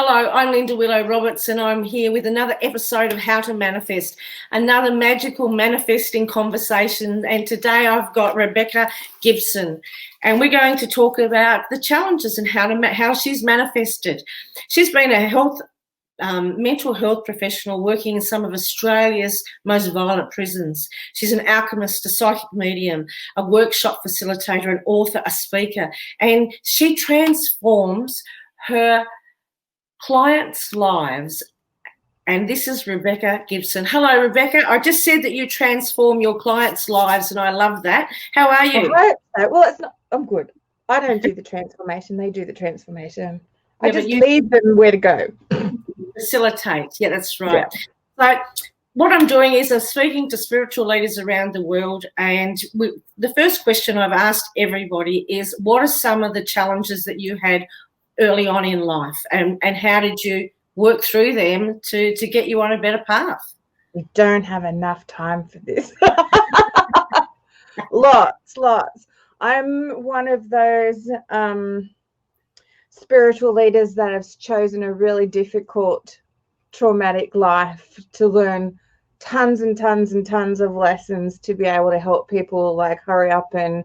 Hello, I'm Linda Willow Roberts, and I'm here with another episode of How to Manifest, another magical manifesting conversation. And today I've got Rebecca Gibson, and we're going to talk about the challenges and how she's manifested. She's been a mental health professional working in some of Australia's most violent prisons. She's an alchemist, a psychic medium, a workshop facilitator, an author, a speaker, and she transforms her clients' lives. And this is Rebecca Gibson. Hello, Rebecca. I just said that you transform your clients' lives, and I love that. How are you? Well, it's not. I'm good. I don't do the transformation. They do the transformation. I just lead them where to go. Facilitate. Yeah, that's right. Yeah. So what I'm doing is I'm speaking to spiritual leaders around the world, and the first question I've asked everybody is, what are some of the challenges that you had early on in life, and how did you work through them to get you on a better path? We don't have enough time for this. Lots. I'm one of those spiritual leaders that have chosen a really difficult, traumatic life to learn tons and tons and tons of lessons to be able to help people like hurry up and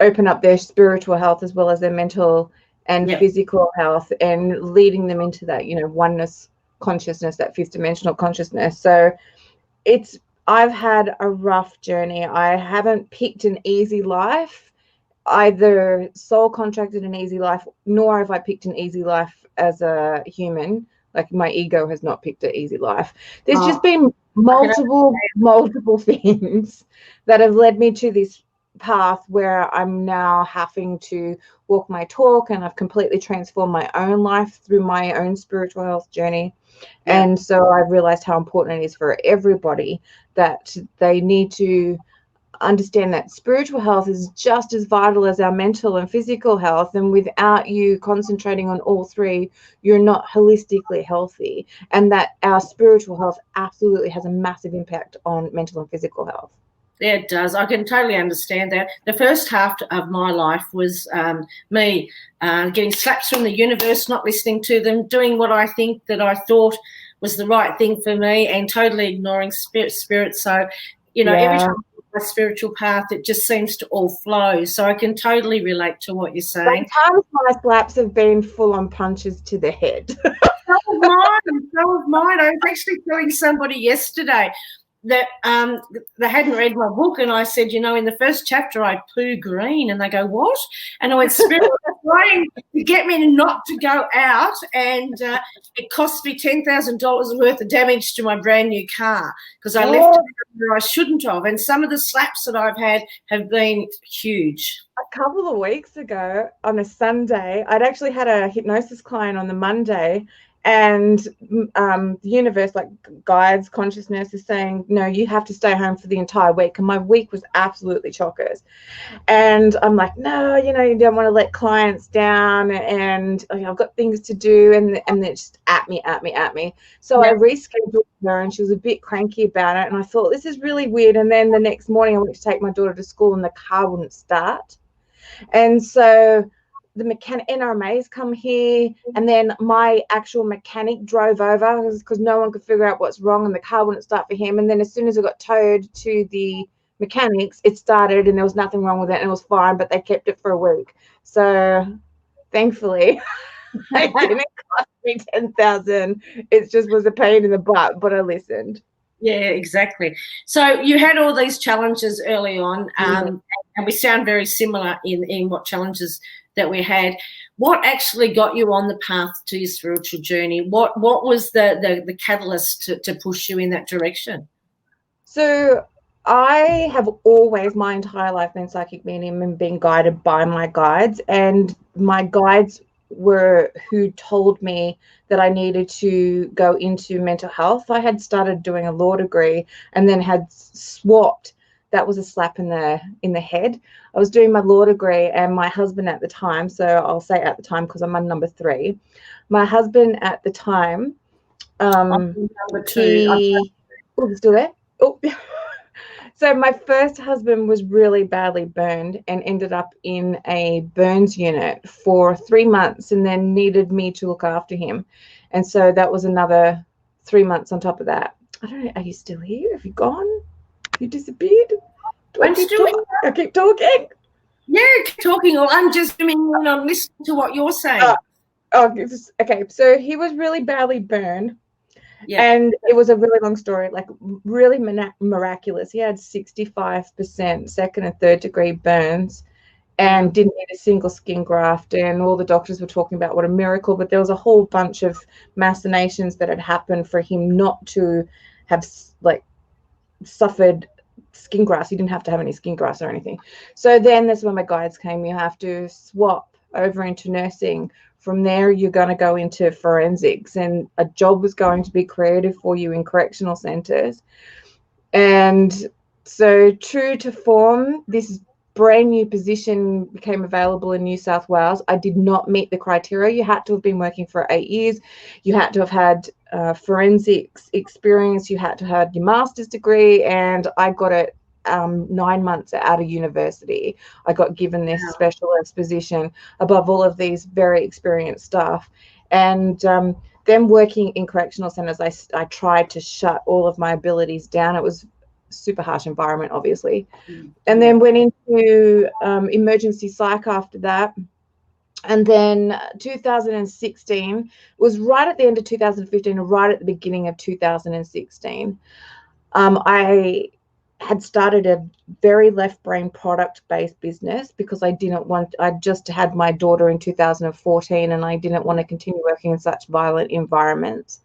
open up their spiritual health as well as their mental and physical health, and leading them into that, oneness consciousness, that fifth dimensional consciousness. So I've had a rough journey. I haven't picked an easy life, either soul contracted an easy life, nor have I picked an easy life as a human. Like, my ego has not picked an easy life. There's just been multiple things that have led me to this path where I'm now having to walk my talk, and I've completely transformed my own life through my own spiritual health journey. And so I've realized how important it is for everybody that they need to understand that spiritual health is just as vital as our mental and physical health, and without you concentrating on all three, you're not holistically healthy, and that our spiritual health absolutely has a massive impact on mental and physical health. Yeah, it does. I can totally understand that. The first half of my life was me getting slaps from the universe, not listening to them, doing what I thought was the right thing for me, and totally ignoring spirit. So, every time my spiritual path, it just seems to all flow. So I can totally relate to what you're saying. Sometimes my slaps have been full-on punches to the head. So was mine. I was actually telling somebody yesterday that they hadn't read my book, and I said, in the first chapter I poo green, and they go, what? And I went, spirit was trying to get me not to go out, and it cost me $10,000 worth of damage to my brand new car because I left it where I shouldn't have. And some of the slaps that I've had have been huge. A couple of weeks ago on a Sunday, I'd actually had a hypnosis client on the Monday, and the universe, like guides, consciousness, is saying, no, you have to stay home for the entire week. And my week was absolutely chockers. And I'm like, no, you don't want to let clients down, and I've got things to do. And they're just at me. So I rescheduled her, and she was a bit cranky about it. And I thought, this is really weird. And then the next morning I went to take my daughter to school, and the car wouldn't start. And so the NRMAs come here, and then my actual mechanic drove over because no one could figure out what's wrong, and the car wouldn't start for him. And then as soon as it got towed to the mechanics, it started, and there was nothing wrong with it, and it was fine, but they kept it for a week. So thankfully it didn't cost me $10,000. It just was a pain in the butt, but I listened. Yeah, exactly. So you had all these challenges early on, and we sound very similar in what challenges that we had. What actually got you on the path to your spiritual journey? What was the catalyst to push you in that direction? So I have always, my entire life, been psychic medium and been guided by my guides, and my guides were who told me that I needed to go into mental health. I had started doing a law degree and then had swapped. That was a slap in the head. I was doing my law degree, and my husband at the time, so I'll say at the time because I'm on number 3. My husband at the time, number 2. he's still there. Oh, So my first husband was really badly burned and ended up in a burns unit for 3 months and then needed me to look after him. And so that was another 3 months on top of that. I don't know. Are you still here? Have you gone? You disappeared? I'm still here. I keep talking. Yeah, keep talking. I'm just I'm listening to what you're saying. Okay. So he was really badly burned. Yeah. And it was a really long story, like really miraculous. He had 65% second and third degree burns and didn't need a single skin graft. And all the doctors were talking about what a miracle, but there was a whole bunch of machinations that had happened for him not to have like suffered skin grafts. He didn't have to have any skin grafts or anything. So then that's when my guides came. You have to swap over into nursing. From there, you're going to go into forensics, and a job was going to be created for you in correctional centres. And so true to form, this brand new position became available in New South Wales. I did not meet the criteria. You had to have been working for 8 years. You had to have had forensics experience. You had to have had your master's degree, and I got it 9 months out of university. I got given this specialist position above all of these very experienced staff. And then working in correctional centres, I tried to shut all of my abilities down. It was super harsh environment, obviously. And then went into emergency psych after that. And then 2016 was right at the end of 2015, right at the beginning of 2016. I had started a very left brain product based business because I just had my daughter in 2014 and I didn't want to continue working in such violent environments.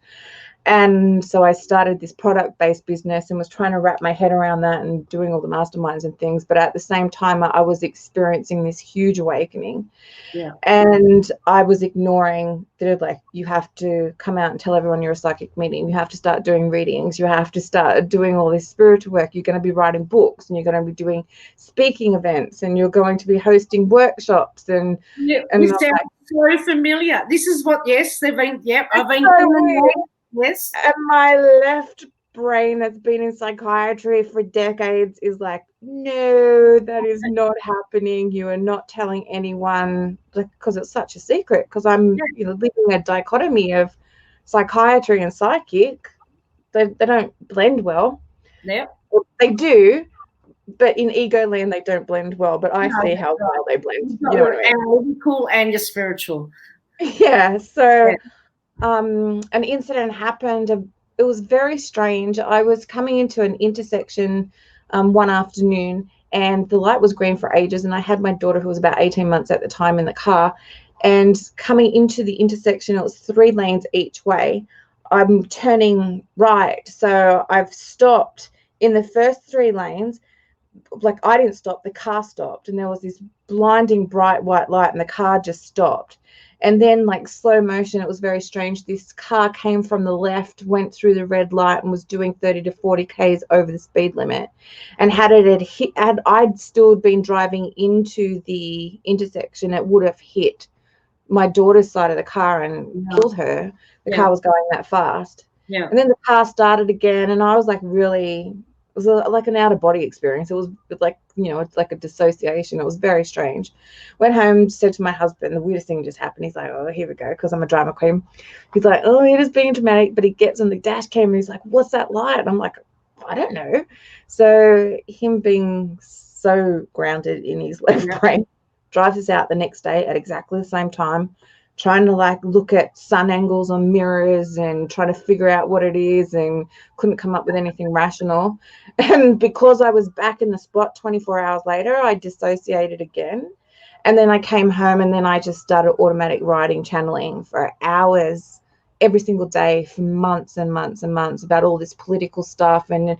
And so I started this product-based business and was trying to wrap my head around that and doing all the masterminds and things. But at the same time, I was experiencing this huge awakening. Yeah. And I was ignoring that, like, you have to come out and tell everyone you're a psychic medium. You have to start doing readings. You have to start doing all this spiritual work. You're going to be writing books and you're going to be doing speaking events and you're going to be hosting workshops. And this sounds so familiar. This is what, yes, they've been, I've been yes. And my left brain that's been in psychiatry for decades is like, no, that is not happening. You are not telling anyone, because it's such a secret, because I'm living a dichotomy of psychiatry and psychic. They don't blend well. Yeah. They do, but in ego land they don't blend well, but I see how well they blend. You know what I mean? Analytical and you're spiritual. Yeah. So an incident happened. It was very strange. I was coming into an intersection one afternoon and the light was green for ages, and I had my daughter, who was about 18 months at the time, in the car, and coming into the intersection, it was 3 lanes each way. I'm turning right, so I've stopped in the first 3 lanes. Like, I didn't stop, the car stopped, and there was this blinding bright white light and the car just stopped. And then, like, slow motion, it was very strange. This car came from the left, went through the red light and was doing 30 to 40 Ks over the speed limit. And had I'd still been driving into the intersection, it would have hit my daughter's side of the car and killed her. The car was going that fast. Yeah. And then the car started again, and I was like, really, it was like an out-of-body experience. It was like, it's like a dissociation. It was very strange. Went home, said to my husband, the weirdest thing just happened. He's like, oh, here we go, because I'm a drama queen. He's like, oh, it is being dramatic, but he gets on the dash cam and he's like, what's that light? And I'm like, I don't know. So him being so grounded in his left brain drives us out the next day at exactly the same time, trying to like look at sun angles on mirrors and trying to figure out what it is, and couldn't come up with anything rational. And because I was back in the spot 24 hours later, I dissociated again. And then I came home, and then I just started automatic writing, channeling for hours every single day for months and months and months about all this political stuff and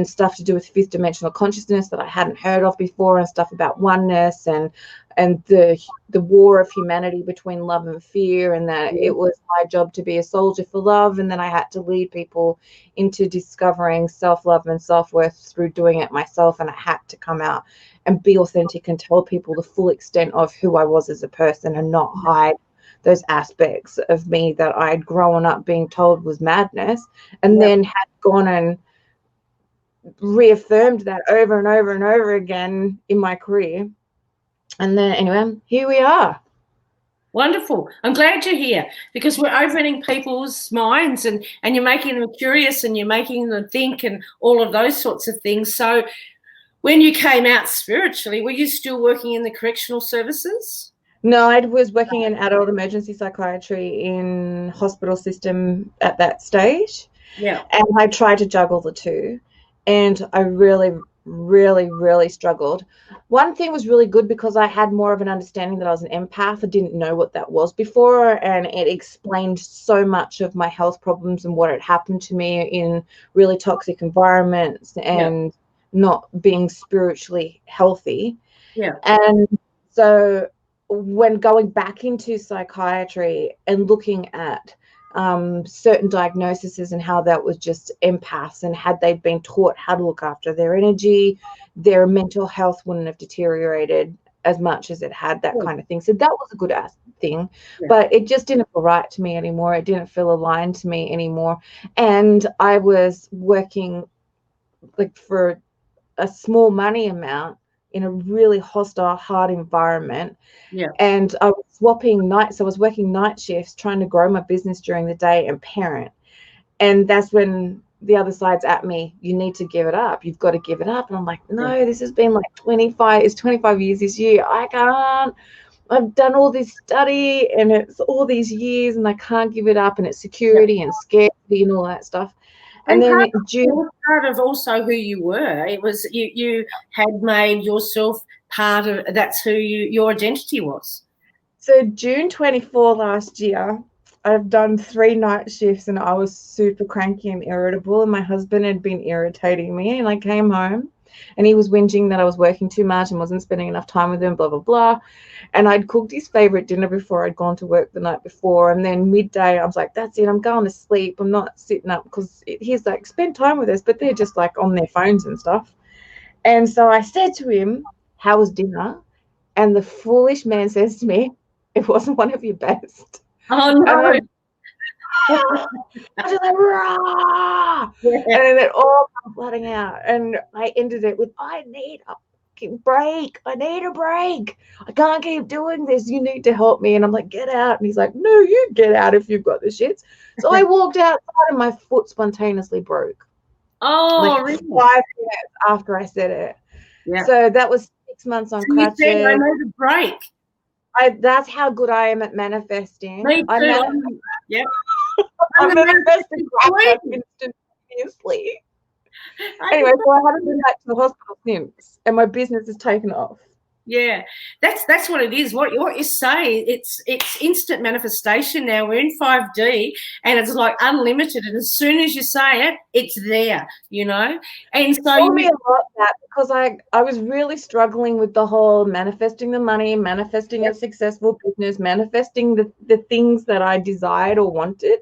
stuff to do with 5th dimensional consciousness that I hadn't heard of before, and stuff about oneness and the war of humanity between love and fear, and that it was my job to be a soldier for love, and then I had to lead people into discovering self-love and self-worth through doing it myself, and I had to come out and be authentic and tell people the full extent of who I was as a person and not hide those aspects of me that I'd grown up being told was madness, and then had gone and reaffirmed that over and over and over again in my career. And then anyway, here we are. Wonderful. I'm glad you're here, because we're opening people's minds, and you're making them curious, and you're making them think, and all of those sorts of things. So when you came out spiritually, were you still working in the correctional services? No, I was working in adult emergency psychiatry in hospital system at that stage. Yeah. And I tried to juggle the two, and I really, really, really struggled. One thing was really good because I had more of an understanding that I was an empath. I didn't know what that was before, and it explained so much of my health problems and what had happened to me in really toxic environments and not being spiritually healthy. Yeah. And so when going back into psychiatry and looking at certain diagnoses and how that was just empaths, and had they been taught how to look after their energy, their mental health wouldn't have deteriorated as much as it had, that kind of thing. So that was a good thing, but it just didn't feel right to me anymore. It didn't feel aligned to me anymore. And I was working like for a small money amount in a really hostile, hard environment. Yeah. And I was swapping nights. I was working night shifts, trying to grow my business during the day and parent. And that's when the other side's at me, you need to give it up. You've got to give it up. And I'm like, no, this has been like 25 years this year. I can't. I've done all this study and it's all these years and I can't give it up, and it's security and scarcity and all that stuff. And then it was part of also who you were. It was you had made yourself part of, that's who your identity was. So June 24 last year, I've done 3 night shifts and I was super cranky and irritable, and my husband had been irritating me, and I came home and he was whinging that I was working too much and wasn't spending enough time with him, blah, blah, blah. And I'd cooked his favorite dinner before I'd gone to work the night before. And then midday, I was like, that's it, I'm going to sleep. I'm not sitting up, because he's like, spend time with us. But they're just like on their phones and stuff. And so I said to him, how was dinner? And the foolish man says to me, it wasn't one of your best. Oh, no. I was just like, rah! And then it all comes flooding out. And I ended it with, I need a fucking break. I need a break. I can't keep doing this. You need to help me. And I'm like, get out. And he's like, no, you get out if you've got the shits. So I walked outside and my foot spontaneously broke. Oh, like really? 5 minutes after I said it. Yeah. So that was 6 months on crutches. You said I need a break. That's how good I am at manifesting. Me too. Yeah. I'm manifesting crap instantaneously. Anyway, so I haven't been back to the hospital since, and my business has taken off. Yeah, that's what it is. What you say, it's instant manifestation now. We're in 5D, and it's like unlimited. And as soon as you say it, it's there. You know. And so told me a lot that, because I was really struggling with the whole manifesting the money, manifesting a successful business, manifesting the things that I desired or wanted.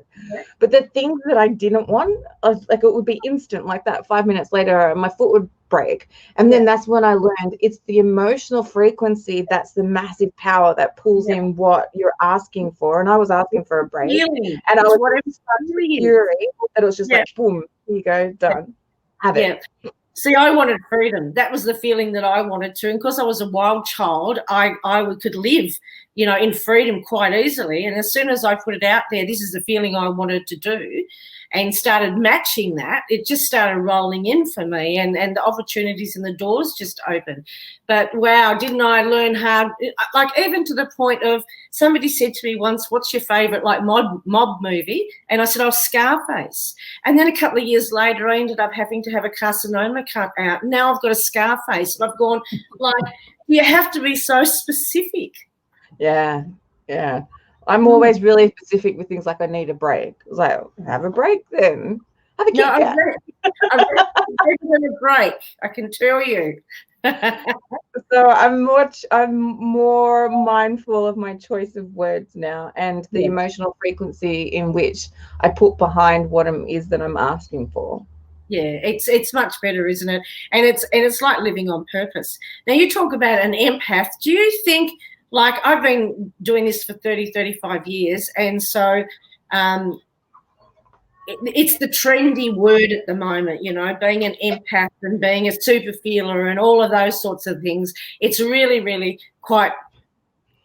But the things that I didn't want, like it would be instant, like that. 5 minutes later, my foot would break. And then that's when I learned it's the emotional frequency that's the massive power that pulls in what you're asking for. And I was asking for a break, and I was in such fury that it was just like, boom, here you go, done. Have it. See, I wanted freedom. That was the feeling that I wanted to. And because I was a wild child, I could live, you know, in freedom quite easily. And as soon as I put it out there, this is the feeling I wanted to do, and started matching that, it just started rolling in for me, and the opportunities and the doors just opened. But wow, didn't I learn hard? Like, even to the point of, somebody said to me once, what's your favourite like mob movie? And I said, oh, Scarface. And then a couple of years later, I ended up having to have a carcinoma cut out. Now I've got a Scarface. And I've gone, like, you have to be so specific. Yeah. I'm always really specific with things like I need a break. I was like, have a break then. Have a Kit Kat. I'm ready for a break, I can tell you. So I'm more mindful of my choice of words now, and the emotional frequency in which I put behind what it is that I'm asking for. Yeah, it's much better, isn't it? And it's like living on purpose. Now, you talk about an empath. Do you think, like, I've been doing this for 35 years, and so it's the trendy word at the moment, you know, being an empath and being a super feeler and all of those sorts of things. It's really, really quite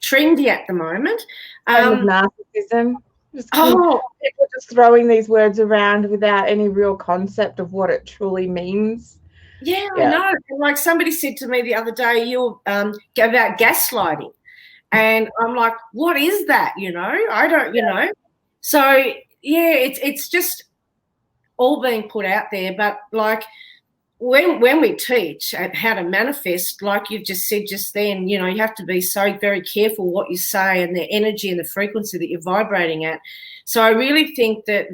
trendy at the moment. Same with narcissism. Oh, People just throwing these words around without any real concept of what it truly means. yeah, I know. Like somebody said to me the other day, you're about gaslighting. And I'm like, what is that? You know, I don't, you know. So, yeah, it's just all being put out there. But like when we teach how to manifest, like you've just said just then, you know, you have to be so very careful what you say and the energy and the frequency that you're vibrating at. So I really think that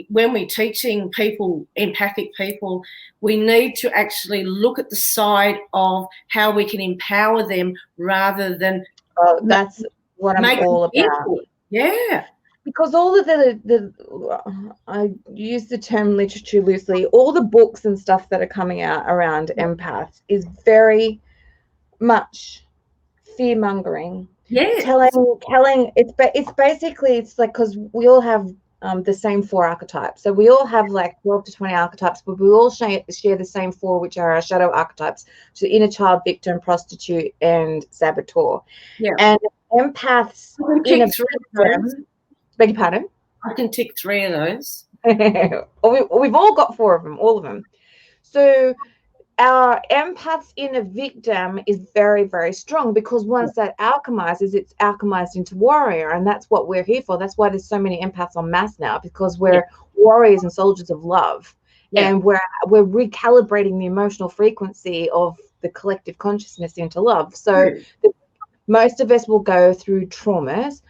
when we're teaching people, empathic people, we need to actually look at the side of how we can empower them rather than that's what I'm all about. Yeah. Because all of I use the term literature loosely, all the books and stuff that are coming out around empaths is very much fear-mongering. Yeah. Telling it's basically, it's like, because we all have the same 4 archetypes. So we all have like 12 to 20 archetypes, but we all share the same 4, which are our shadow archetypes. So inner child, victim, prostitute, and saboteur. Yeah. And empaths in a beg your pardon? I can tick 3 of those. We've all got 4 of them, all of them. So our empaths in a victim is very, very strong, because once that alchemizes, it's alchemized into warrior, and that's what we're here for. That's why there's so many empaths en masse now, because we're warriors and soldiers of love, and we're recalibrating the emotional frequency of the collective consciousness into love. So most of us will go through traumas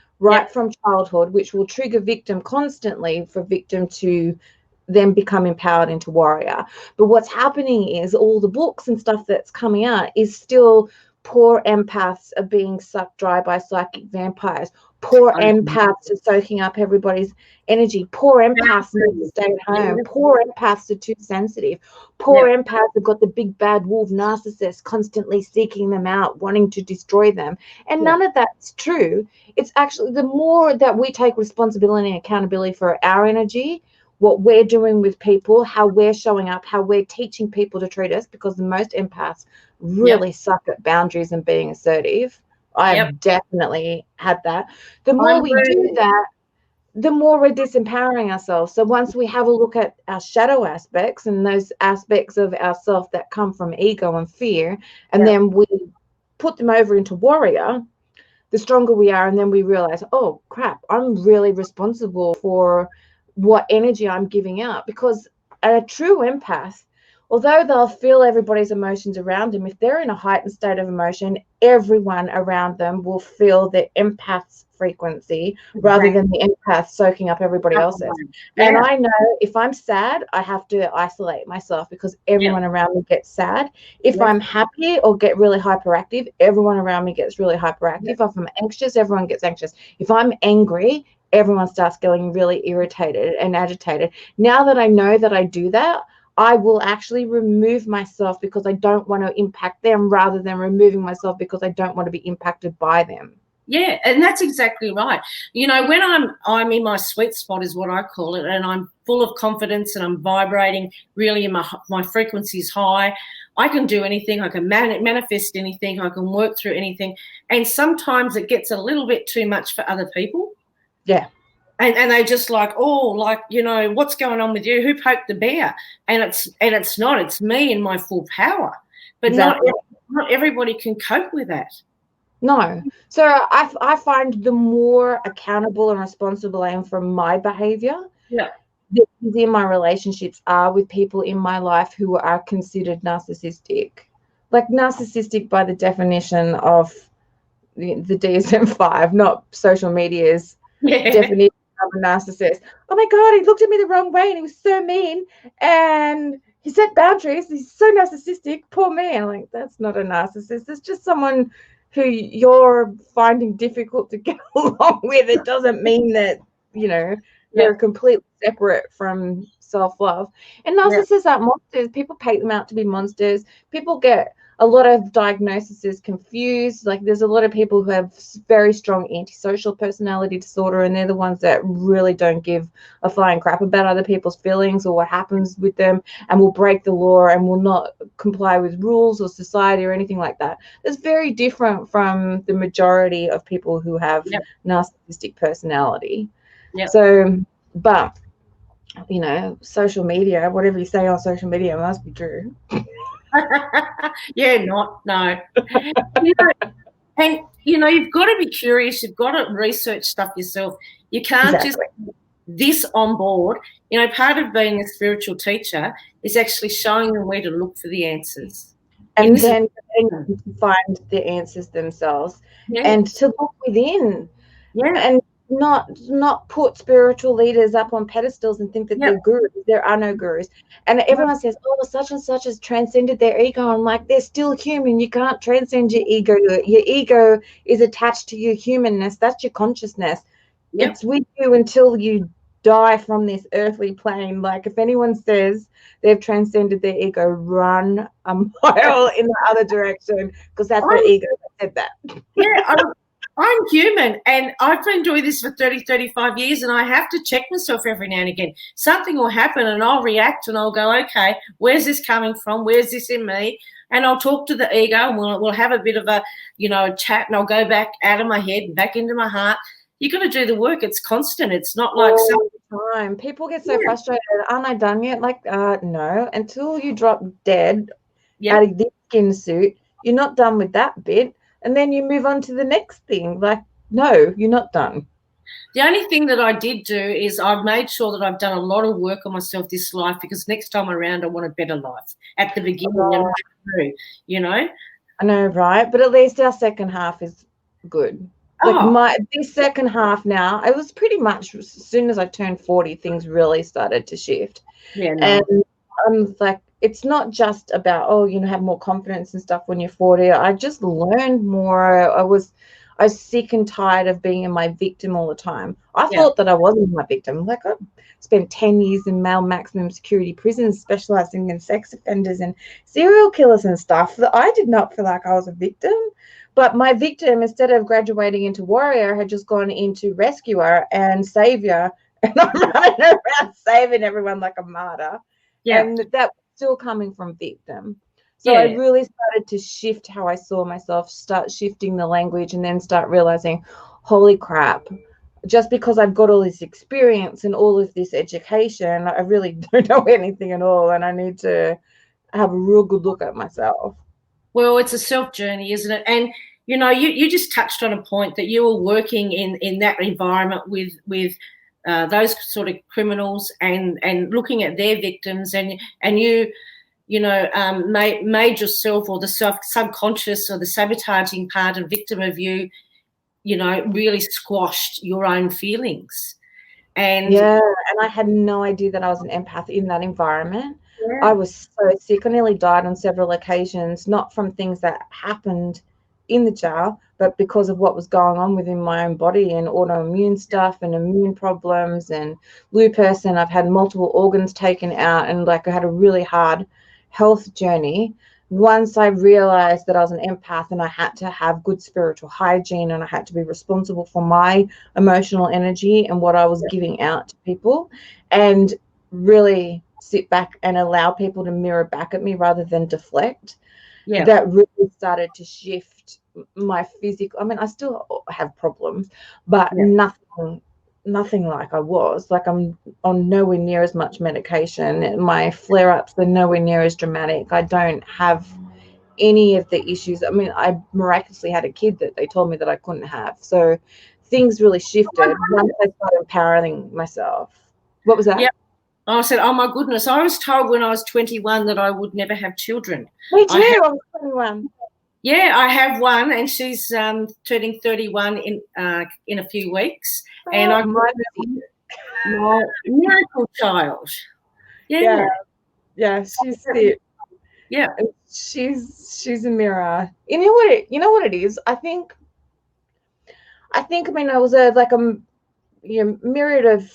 from childhood, which will trigger victim constantly for victim to then become empowered into warrior. But what's happening is all the books and stuff that's coming out is still poor empaths are being sucked dry by psychic vampires. Poor empaths are soaking up everybody's energy. Poor empaths need to stay at home. Poor empaths are too sensitive. Poor empaths have got the big bad wolf narcissist constantly seeking them out, wanting to destroy them. And none of that's true. It's actually, the more that we take responsibility and accountability for our energy, what we're doing with people, how we're showing up, how we're teaching people to treat us, because the most empaths really suck at boundaries and being assertive. I've definitely had that. The more we do that, the more we're disempowering ourselves. So once we have a look at our shadow aspects and those aspects of ourself that come from ego and fear, and then we put them over into warrior, the stronger we are. And then we realize, oh crap, I'm really responsible for what energy I'm giving out. Because a true empath, although they'll feel everybody's emotions around them, if they're in a heightened state of emotion, everyone around them will feel the empath's frequency rather than the empath soaking up everybody else's. And I know if I'm sad, I have to isolate myself, because everyone around me gets sad. If I'm happy or get really hyperactive, everyone around me gets really hyperactive. If I'm anxious, everyone gets anxious. If I'm angry, everyone starts getting really irritated and agitated. Now that I know that I do that, I will actually remove myself because I don't want to impact them, rather than removing myself because I don't want to be impacted by them. Yeah, and that's exactly right. You know, when I'm in my sweet spot is what I call it, and I'm full of confidence and I'm vibrating really, in my frequency is high, I can do anything. I can manifest anything. I can work through anything. And sometimes it gets a little bit too much for other people. Yeah. And they just like, oh, like, you know, what's going on with you? Who poked the bear? And it's not. It's me in my full power. But not everybody can cope with that. No. So I find the more accountable and responsible I am for my behavior, the easier my relationships are with people in my life who are considered narcissistic. Like, narcissistic by the definition of the DSM-5, not social media's definition of a narcissist. Oh my God, he looked at me the wrong way and he was so mean and he set boundaries. He's so narcissistic. Poor me. I'm like, that's not a narcissist. It's just someone who you're finding difficult to get along with. It doesn't mean that, you know, they're completely separate from self-love. And narcissists aren't monsters. People paint them out to be monsters. People get a lot of diagnosis is confused. Like there's a lot of people who have very strong antisocial personality disorder, and they're the ones that really don't give a flying crap about other people's feelings or what happens with them, and will break the law and will not comply with rules or society or anything like that. That's very different from the majority of people who have narcissistic personality. So, but you know, social media, whatever you say on social media must be true. No. You know, and you know, you've got to be curious. You've got to research stuff yourself. You can't just this on board. You know, part of being a spiritual teacher is actually showing them where to look for the answers, and then find the answers themselves, and to look within, and not put spiritual leaders up on pedestals and think that they're gurus. There are no gurus. And everyone says, oh, such and such has transcended their ego. I'm like, they're still human. You can't transcend your ego. Your ego is attached to your humanness. That's your consciousness. It's with you until you die from this earthly plane. Like if anyone says they've transcended their ego, run a mile in the other direction, because that's their ego that said that. I'm human, and I've been doing this for 30, 35 years, and I have to check myself every now and again. Something will happen, and I'll react, and I'll go, okay, where's this coming from? Where's this in me? And I'll talk to the ego, and we'll have a bit of a, you know, chat, and I'll go back out of my head and back into my heart. You've got to do the work. It's constant. It's not like all the time. People get so frustrated. Aren't I done yet? Like, no. Until you drop dead out of this skin suit, you're not done with that bit. And then you move on to the next thing. Like, no, you're not done. The only thing that I did do is I've made sure that I've done a lot of work on myself this life, because next time around I want a better life at the beginning and through, you know. I know, right? But at least our second half is good. Like this second half now, it was pretty much as soon as I turned 40, things really started to shift. And I'm like, it's not just about, oh, you know, have more confidence and stuff when you're 40. I just learned more. I was sick and tired of being in my victim all the time. I thought that I wasn't my victim. Like I spent 10 years in male maximum security prisons, specializing in sex offenders and serial killers and stuff. That I did not feel like I was a victim. But my victim, instead of graduating into warrior, had just gone into rescuer and savior. And I'm running around saving everyone like a martyr. And that was still coming from victim. So I really started to shift how I saw myself, start shifting the language, and then start realizing, holy crap, just because I've got all this experience and all of this education, I really don't know anything at all. And I need to have a real good look at myself. Well, it's a self journey, isn't it? And, you know, you just touched on a point that you were working in that environment with those sort of criminals and looking at their victims, and you know, made yourself, or the subconscious or the sabotaging part and victim of you, you know, really squashed your own feelings. And I had no idea that I was an empath in that environment. I was so sick. I nearly died on several occasions, not from things that happened in the jail, but because of what was going on within my own body, and autoimmune stuff and immune problems and lupus. And I've had multiple organs taken out, and like I had a really hard health journey. Once I realized that I was an empath and I had to have good spiritual hygiene, and I had to be responsible for my emotional energy and what I was giving out to people, and really sit back and allow people to mirror back at me rather than deflect, that really started to shift my physical. I mean, I still have problems, but nothing like I was. Like I'm on nowhere near as much medication. My flare-ups are nowhere near as dramatic. I don't have any of the issues. I mean, I miraculously had a kid that they told me that I couldn't have. So things really shifted once I started empowering myself. What was that? I said, oh, my goodness, I was told when I was 21 that I would never have children. Me too. I was 21. Yeah, I have one, and she's turning 31 in a few weeks. And I'm my miracle child. Yeah, she's sick. Yeah, she's a mirror. You know what it is. I think. I mean, I was myriad of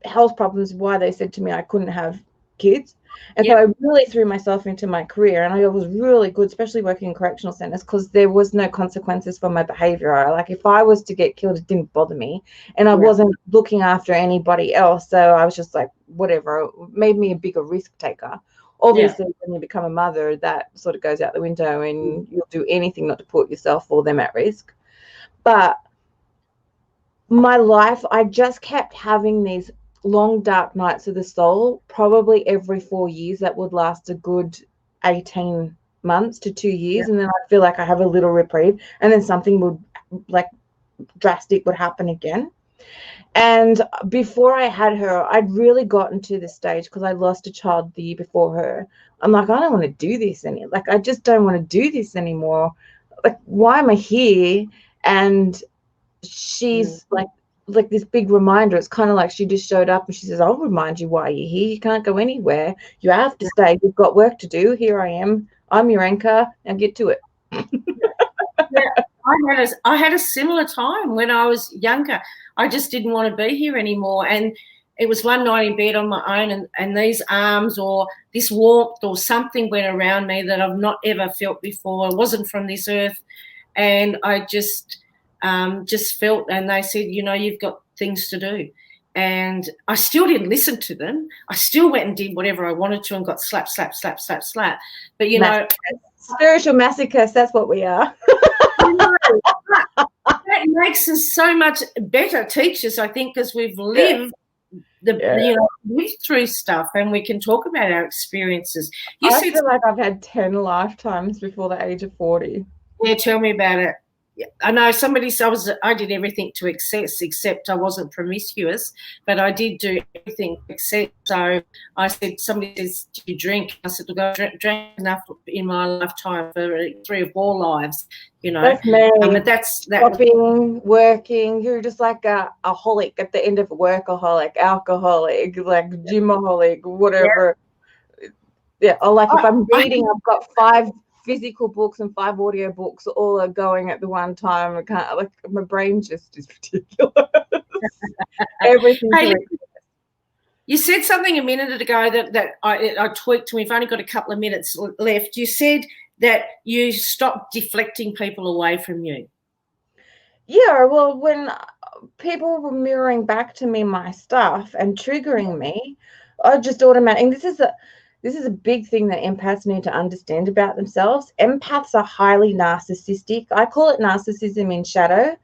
health problems. Why they said to me I couldn't have kids. And Yep. so I really threw myself into my career, and I was really good, especially working in correctional centers, because there was no consequences for my behavior. Like if I was to get killed, it didn't bother me, and I wasn't looking after anybody else. So I was just like, whatever. It made me a bigger risk taker. Obviously, when you become a mother, that sort of goes out the window, and you'll do anything not to put yourself or them at risk. But my life, I just kept having these long dark nights of the soul, probably every 4 years. That would last a good 18 months to 2 years, and then I feel like I have a little reprieve, and then something would, like, drastic would happen again. And before I had her, I'd really gotten to the stage, because I lost a child the year before her. I'm like, I don't want to do this anymore. Like, I just don't want to do this anymore. Like, why am I here? And she's like this big reminder. It's kind of like she just showed up and she says, I'll remind you why you're here. You can't go anywhere. You have to stay. You've got work to do. Here I am. I'm your anchor. Now get to it. I had a similar time when I was younger. I just didn't want to be here anymore. And it was one night in bed on my own, and these arms or this warmth or something went around me that I've not ever felt before. It wasn't from this earth. And I just felt, and they said, you've got things to do. And I still didn't listen to them. I still went and did whatever I wanted to and got slap, slap, slap, slap, slap. But, spiritual masochists, that's what we are. That makes us so much better teachers, I think, because we've lived lived through stuff, and we can talk about our experiences. I feel like I've had 10 lifetimes before the age of 40. Yeah, tell me about it. I know I did everything to excess, except I wasn't promiscuous, but I did do everything except. So I said, somebody says, do you drink? I said, look, I drank enough in my lifetime for 3 or 4 lives, That's me. But that's that. Shopping, working, you're just like a holic at the end of workaholic, alcoholic, like gymaholic, whatever. Yeah, or like if I'm reading, I've got 5 physical books and 5 audio books all are going at the one time. I can't, like, my brain just is ridiculous. Everything. Hey, you said something a minute ago that I tweaked. We've only got a couple of minutes left. You said that you stopped deflecting people away from you. Yeah, well, when people were mirroring back to me my stuff and triggering me, I just automatically, and this is a big thing that empaths need to understand about themselves. Empaths are highly narcissistic. I call it narcissism in shadow.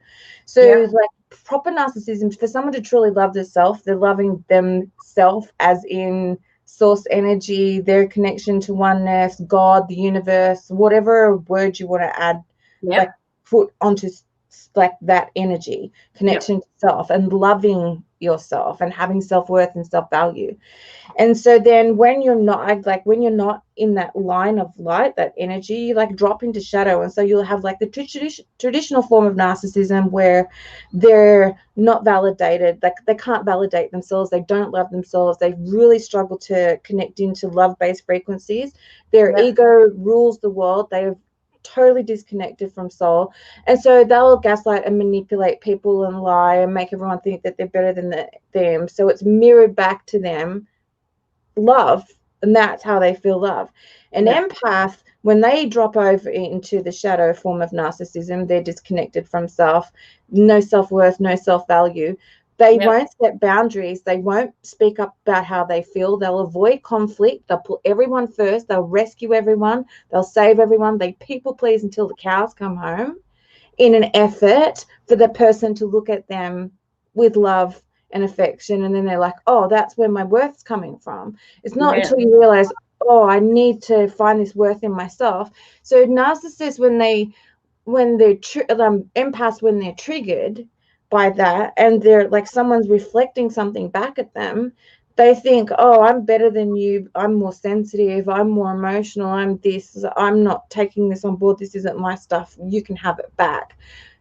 So like proper narcissism, for someone to truly love themselves, they're loving themselves as in source energy, their connection to oneness, God, the universe, whatever word you want to add, like put onto like that energy, connection to self, and loving yourself and having self-worth and self-value. And so then when you're not, like when you're not in that line of light, that energy, you like drop into shadow. And so you'll have like the traditional form of narcissism where they're not validated, like they can't validate themselves, they don't love themselves, they really struggle to connect into love-based frequencies. Their ego rules the world. They've totally disconnected from soul, and so they'll gaslight and manipulate people and lie and make everyone think that they're better than them, so it's mirrored back to them love, and that's how they feel love. An empath, when they drop over into the shadow form of narcissism, they're disconnected from self, no self-worth, no self-value. They won't set boundaries. They won't speak up about how they feel. They'll avoid conflict. They'll put everyone first. They'll rescue everyone. They'll save everyone. They people please until the cows come home, in an effort for the person to look at them with love and affection. And then they're like, oh, that's where my worth's coming from. It's not until you realize, oh, I need to find this worth in myself. So narcissists, empaths, when they're triggered by that, and they're like someone's reflecting something back at them, they think, oh, I'm better than you, I'm more sensitive, I'm more emotional, I'm this, I'm not taking this on board, this isn't my stuff, you can have it back.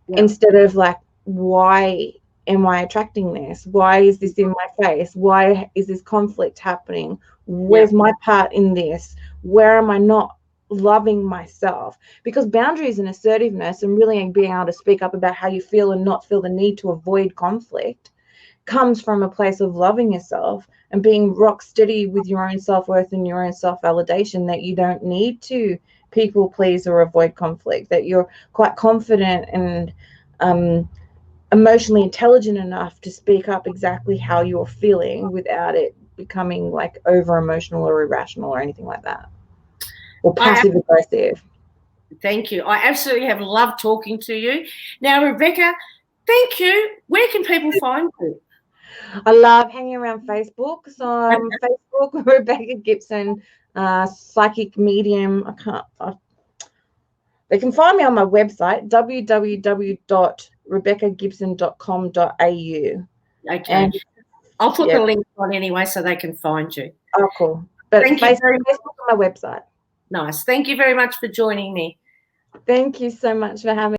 Instead of like, why am I attracting this? Why is this in my face? Why is this conflict happening? Where's my part in this? Where am I not loving myself? Because boundaries and assertiveness and really being able to speak up about how you feel and not feel the need to avoid conflict comes from a place of loving yourself and being rock steady with your own self-worth and your own self-validation, that you don't need to people please or avoid conflict, that you're quite confident and emotionally intelligent enough to speak up exactly how you're feeling without it becoming like over emotional or irrational or anything like that, or passive aggressive. Thank you. I absolutely have loved talking to you. Now, Rebecca, thank you. Where can people find you? I love hanging around Facebook. So Facebook, Rebecca Gibson, psychic medium. They can find me on my website, www.rebeccagibson.com.au. Okay. And I'll put the link on anyway so they can find you. Oh, cool. But thank you very much. Facebook on my website. Nice. Thank you very much for joining me. Thank you so much for having me.